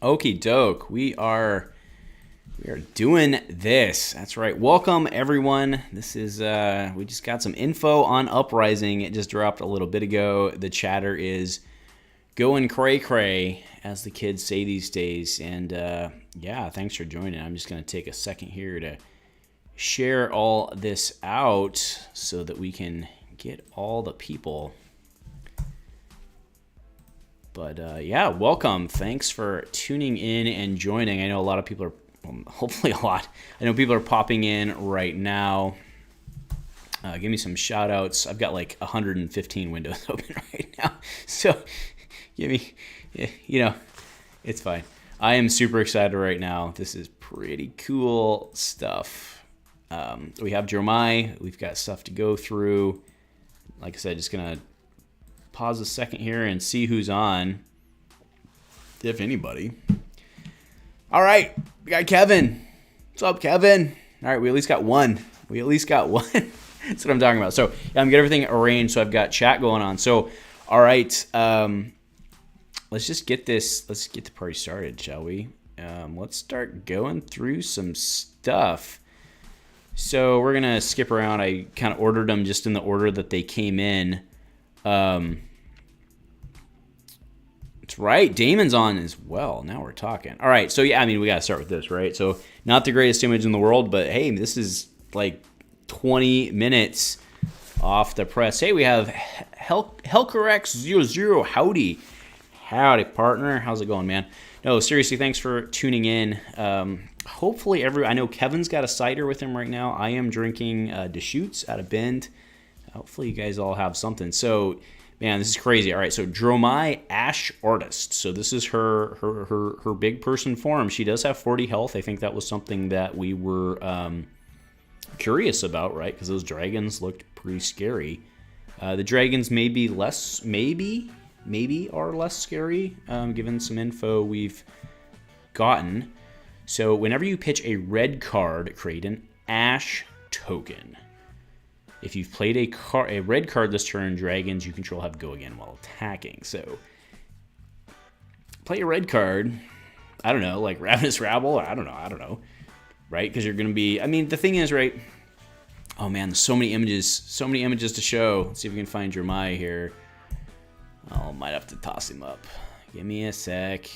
Okie doke. We are doing this. That's right. Welcome everyone. This is we just got some info on Uprising. It just dropped a little bit ago. The chatter is going cray cray, as the kids say these days. And yeah, thanks for joining. I'm just gonna take a second here to share all this out so that we can get all the people. But yeah, welcome. Thanks for tuning in and joining. I know a lot of people are, hopefully a lot. I know people are popping in right now. Give me some shout outs. I've got like 115 windows open right now. So give me, you know, it's fine. I am super excited right now. This is pretty cool stuff. We have Jeremiah. We've got stuff to go through. Like I said, just going to pause a second here and see who's on, if anybody. All right, we got Kevin. What's up, Kevin? All right, we at least got one. That's what I'm talking about. So yeah, I'm getting everything arranged. So I've got chat going on. So all right, let's just get this. Let's get the party started, shall we? Let's start going through some stuff. So we're gonna skip around. I kind of ordered them just in the order that they came in. That's right. Damon's on as well. Now we're talking. All right. So yeah, I mean, we got to start with this, right? So not the greatest image in the world, but hey, this is like 20 minutes off the press. Hey, we have Helcorex00. Howdy. Howdy, partner. How's it going, man? No, seriously, thanks for tuning in. Hopefully I know Kevin's got a cider with him right now. I am drinking Deschutes out of Bend. Hopefully you guys all have something. So, man, this is crazy. All right, so Dromai Ash Artist. So this is her big person form. She does have 40 health. I think that was something that we were curious about, right? Because those dragons looked pretty scary. The dragons maybe are less scary, given some info we've gotten. So whenever you pitch a red card, create an Ash token. If you've played a red card this turn, dragons you control have go again while attacking. So, play a red card. I don't know, like Ravenous Rabble. I don't know, right? Because you're going to be. I mean, the thing is, right? Oh man, there's so many images to show. Let's see if we can find Jeremiah here. Oh, might have to toss him up. Give me a sec.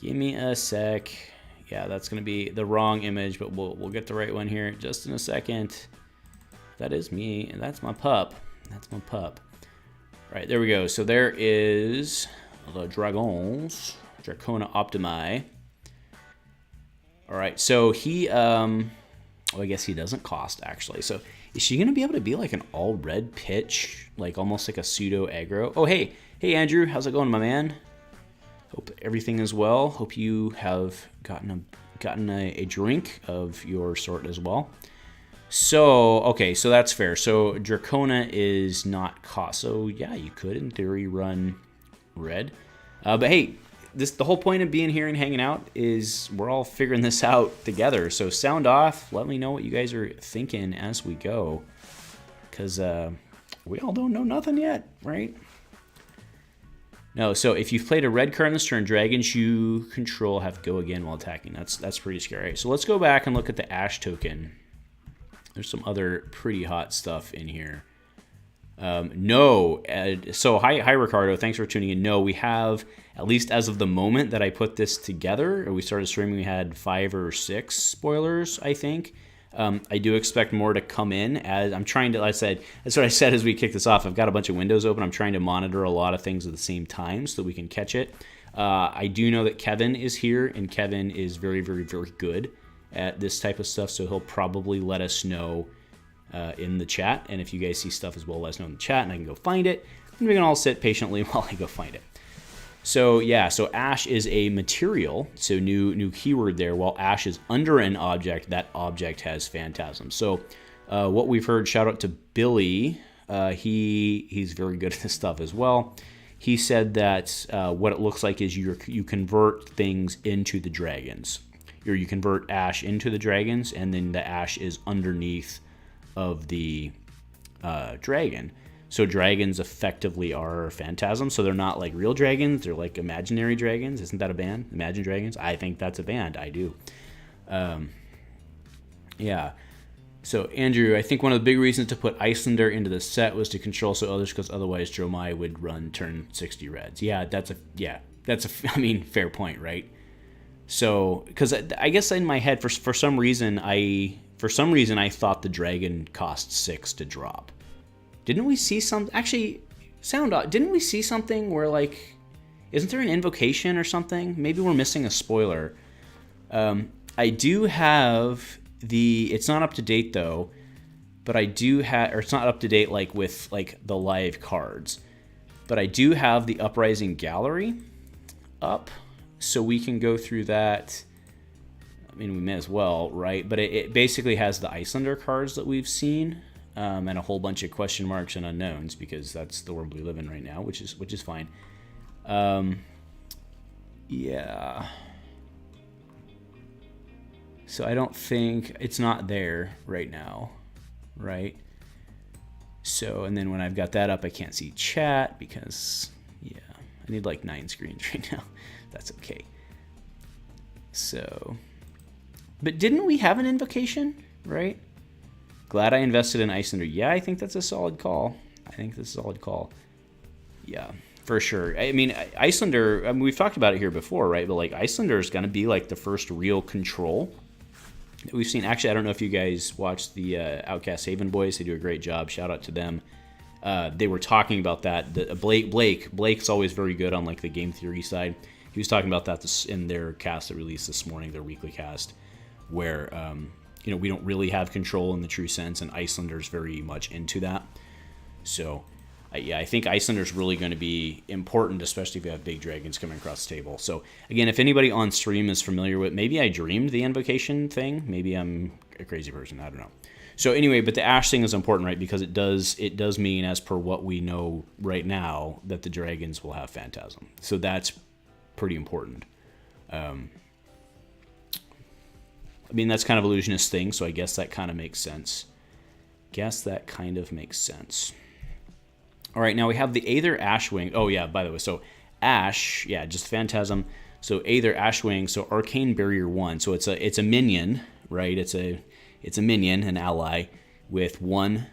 Yeah, that's going to be the wrong image, but we'll get the right one here just in a second. That is me, and that's my pup. Right, there we go. So there is the Dragons, Dracona Optimi. All right, so he, I guess he doesn't cost, actually. So is she going to be able to be like an all-red pitch, like almost like a pseudo-aggro? Oh, hey, Andrew, how's it going, my man? Hope everything is well. Hope you have gotten a drink of your sort as well. So, okay, so that's fair. So Dracona is not cost. So yeah, you could in theory run red. But hey, the whole point of being here and hanging out is we're all figuring this out together. So sound off. Let me know what you guys are thinking as we go. Because we all don't know nothing yet, right? No, so if you've played a red card in this turn, dragons you control have go again while attacking. That's pretty scary. So let's go back and look at the Ash token. There's some other pretty hot stuff in here. So hi Ricardo, thanks for tuning in. No, we have, at least as of the moment that I put this together, or we started streaming, we had 5 or 6 spoilers, I think. I do expect more to come in, as I'm trying to, that's what I said as we kick this off. I've got a bunch of windows open. I'm trying to monitor a lot of things at the same time so that we can catch it. I do know that Kevin is here, and Kevin is very, very, very good at this type of stuff, so he'll probably let us know in the chat. And if you guys see stuff as well, let us know in the chat, and I can go find it. And we can all sit patiently while I go find it. So yeah, so Ash is a material, so new keyword there. While Ash is under an object, that object has Phantasm. So what we've heard, shout out to Billy, he's very good at this stuff as well. He said that what it looks like is you convert things into the dragons. Or you convert Ash into the dragons, and then the Ash is underneath of the dragon. So dragons effectively are phantasms. So they're not like real dragons. They're like imaginary dragons. Isn't that a band? Imagine Dragons? I think that's a band. I do. Yeah. So, Andrew, I think one of the big reasons to put Iyslander into the set was to control so others, because otherwise Dromai would run turn 60 reds. Yeah, that's I mean, fair point, right? So, because I guess in my head, for some reason, I thought the dragon cost 6 to drop. Didn't we see some? Actually, sound off. Didn't we see something where, like, isn't there an invocation or something? Maybe we're missing a spoiler. I do have it's not up to date though, but I do have, or it's not up to date like with like the live cards, but I do have the Uprising gallery up, so we can go through that. I mean, we may as well, right? But it basically has the Iyslander cards that we've seen, and a whole bunch of question marks and unknowns, because that's the world we live in right now, which is fine. Yeah. So I don't think it's not there right now, right? So, and then when I've got that up, I can't see chat because, yeah, I need like 9 screens right now. That's okay. So, but didn't we have an invocation, right? Glad I invested in Iyslander. Yeah, I think that's a solid call. Yeah, for sure. I mean, Iyslander, I mean, we've talked about it here before, right? But like Iyslander is going to be like the first real control that we've seen. Actually, I don't know if you guys watched the Outcast Haven boys. They do a great job. Shout out to them. They were talking about that. Blake's always very good on like the game theory side. He was talking about that in their cast that released this morning, their weekly cast, where we don't really have control in the true sense, and Iyslander's very much into that. So, I think Iyslander's really going to be important, especially if you have big dragons coming across the table. So, again, if anybody on stream is familiar with, maybe I dreamed the invocation thing. Maybe I'm a crazy person. I don't know. So, anyway, but the ash thing is important, right? Because it does mean, as per what we know right now, that the dragons will have phantasm. So, that's pretty important. I mean, that's kind of Illusionist thing, so I guess that kind of makes sense. All right, now we have the Aether Ashwing. Oh, yeah, by the way, so Ash, yeah, just Phantasm. So Aether Ashwing, so Arcane Barrier 1. So it's a minion, right? It's a minion, an ally, with one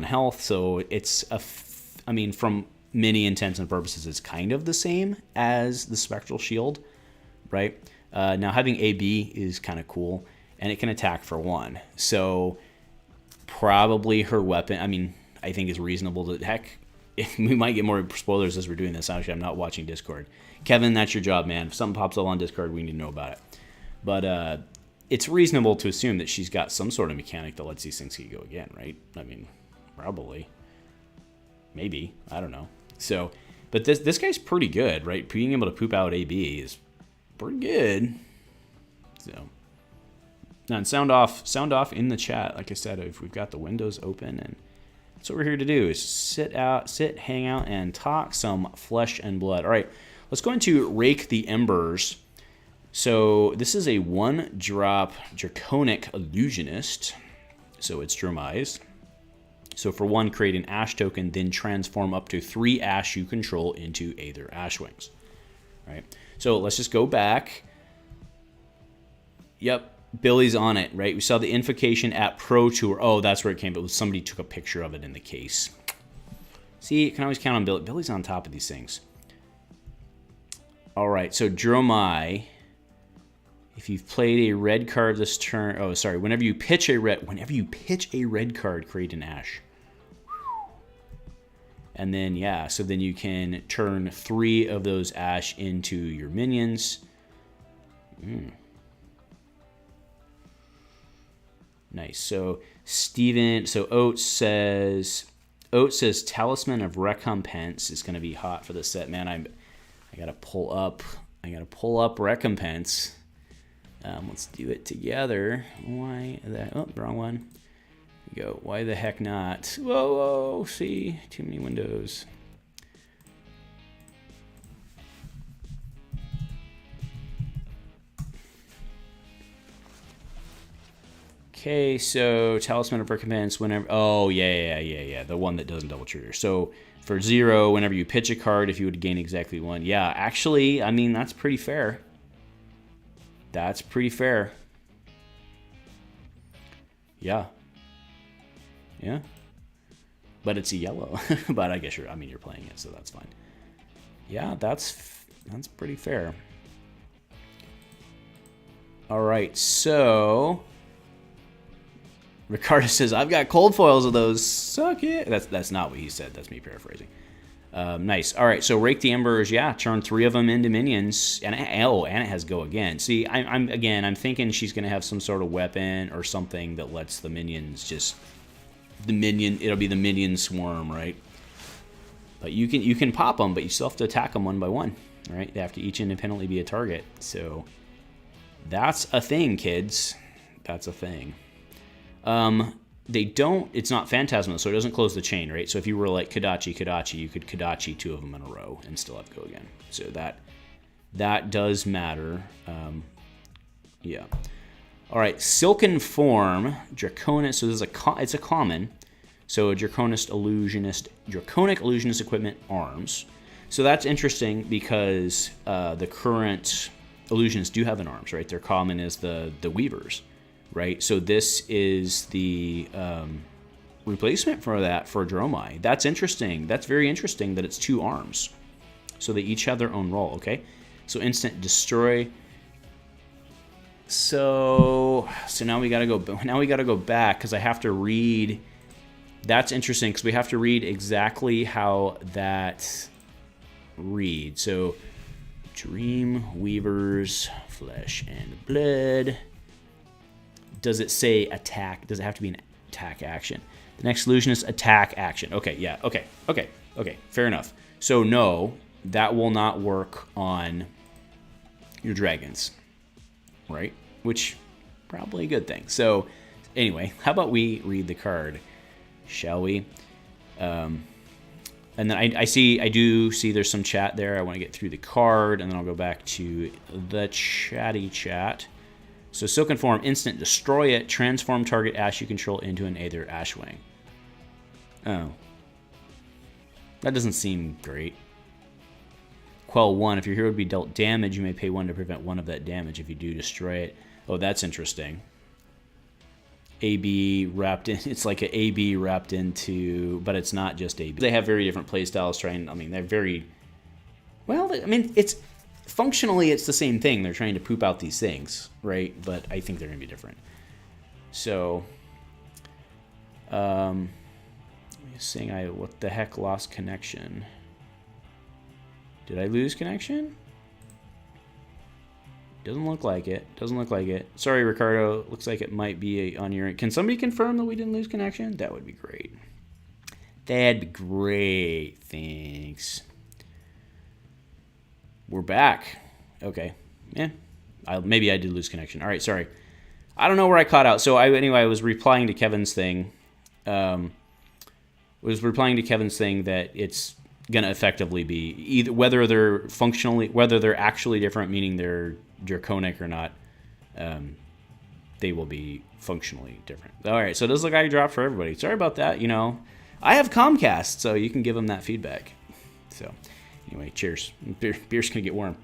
health. So it's from many intents and purposes, it's kind of the same as the Spectral Shield, right? Now, having AB is kind of cool, and it can attack for 1. So probably her weapon, I think is reasonable to, heck, we might get more spoilers as we're doing this. Actually, I'm not watching Discord. Kevin, that's your job, man. If something pops up on Discord, we need to know about it. But it's reasonable to assume that she's got some sort of mechanic that lets these things go again, right? I mean, probably. Maybe. I don't know. So, but this guy's pretty good, right? Being able to poop out AB is pretty good. So, now, and sound off in the chat. Like I said, if we've got the windows open, and that's what we're here to do, is sit, hang out, and talk some flesh and blood. All right, let's go into Rake the Embers. So this is a 1-drop Draconic Illusionist. So it's Dromai's. So for 1, create an Ash token, then transform up to 3 Ash you control into Aether Ashwings. All right, so let's just go back. Yep. Billy's on it, right? We saw the invocation at Pro Tour. Oh, that's where it came, but somebody took a picture of it in the case. See, you can always count on Billy. Billy's on top of these things. All right, so Dromai, if you've played a red card this turn, whenever you pitch a red card, create an Ash. And then, yeah, so then you can turn 3 of those Ash into your minions. Nice. So Oat says Talisman of Recompense is going to be hot for the set. Man, I got to pull up Recompense. Let's do it together. Why that? Oh, wrong one. We go. Why the heck not? Whoa, see, too many windows. Okay, so Talisman of Recompense whenever... Oh, yeah. The one that doesn't double trigger. So for 0, whenever you pitch a card, if you would gain exactly 1. Yeah, actually, I mean, that's pretty fair. That's pretty fair. Yeah. Yeah. But it's a yellow. But I guess you're playing it, so that's fine. Yeah, that's pretty fair. All right, so Ricardo says, I've got cold foils of those. Suck it. That's not what he said. That's me paraphrasing. Nice. All right, so Rake the Embers, yeah, turn 3 of them into minions. And it has go again. See, I'm thinking she's going to have some sort of weapon or something that lets the minions just... It'll be the minion swarm, right? But you can pop them, but you still have to attack them one by one, right? They have to each independently be a target. So that's a thing, kids. That's a thing. It's not Phantasma, so it doesn't close the chain, right? So if you were like Kodachi, you could Kodachi 2 of them in a row and still have to go again. So that does matter. Yeah. All right, Silken Form, Draconic. So this is it's a common. So a Draconic Illusionist equipment arms. So that's interesting because the current Illusionists do have an arms, right? Their common is the Weavers, right? So this is the replacement for that for Dromai. That's interesting. That's very interesting that it's 2 arms. So they each have their own role, okay? So instant destroy. So now we gotta go. Now we gotta go back because I have to read. That's interesting because we have to read exactly how that reads. So Dream Weavers, Flesh and Blood. Does it say attack? Does it have to be an attack action? The next Illusionist attack action. Okay, yeah. Okay. Fair enough. So no, that will not work on your dragons. Right? Which, probably a good thing. So, anyway, how about we read the card, shall we? And then I do see there's some chat there. I want to get through the card, and then I'll go back to the chatty chat. So, Silken Form, instant, destroy it, transform target Ash you control into an Aether Ashwing. Oh. That doesn't seem great. Quell 1. If your hero would be dealt damage, you may pay 1 to prevent 1 of that damage. If you do, destroy it. Oh, that's interesting. AB wrapped in. It's like an AB wrapped into, but it's not just AB. They have very different playstyles. They're very... Well, it's... Functionally, it's the same thing. They're trying to poop out these things, right? But I think they're going to be different. So... saying what the heck, lost connection. Did I lose connection? Doesn't look like it. Doesn't look like it. Sorry, Ricardo. Looks like it might be on your end. Can somebody confirm that we didn't lose connection? That would be great. That'd be great. Thanks. We're back. Okay. Yeah. Maybe I did lose connection. All right. Sorry. I don't know where I caught out. So I was replying to Kevin's thing. That it's gonna effectively be either whether they're actually different, meaning they're draconic or not. They will be functionally different. All right, so this is the guy I dropped for everybody. Sorry about that. I have Comcast, so you can give them that feedback. So anyway, cheers. Beer's gonna get warm.